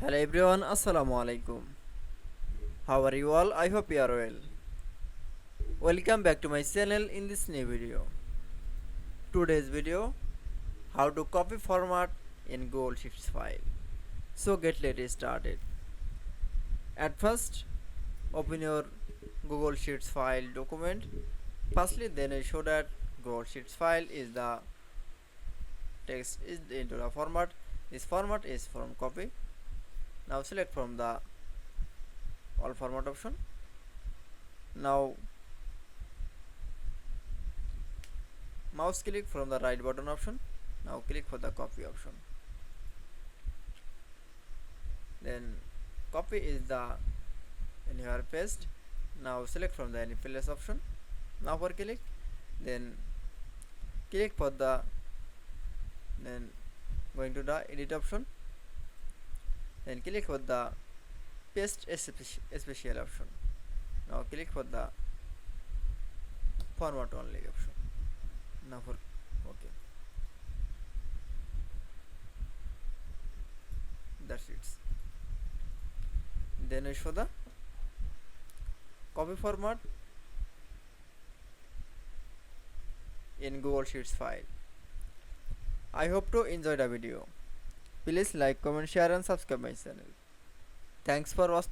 Hello everyone, Assalamu Walaikum. How are you all? I hope you are well. Welcome back to my channel in this new video. Today's video, how to copy format in Google Sheets file. So let's started. At first, open your Google Sheets file document. Firstly, then I show that Google Sheets file is the text is into the format. This format is from copy. Now select from the all format option. Now mouse click from the right button option. Now click for the copy option. Then copy is the anywhere paste. Now select from the any place option. Now for click, then click for the then going to the edit option. Then click for the paste special option. Now click for the format only option. Now for okay, that's it. Then I show the copy format in Google Sheets file. I hope to enjoy the video. Please like, comment, share and subscribe my channel. Thanks for watching.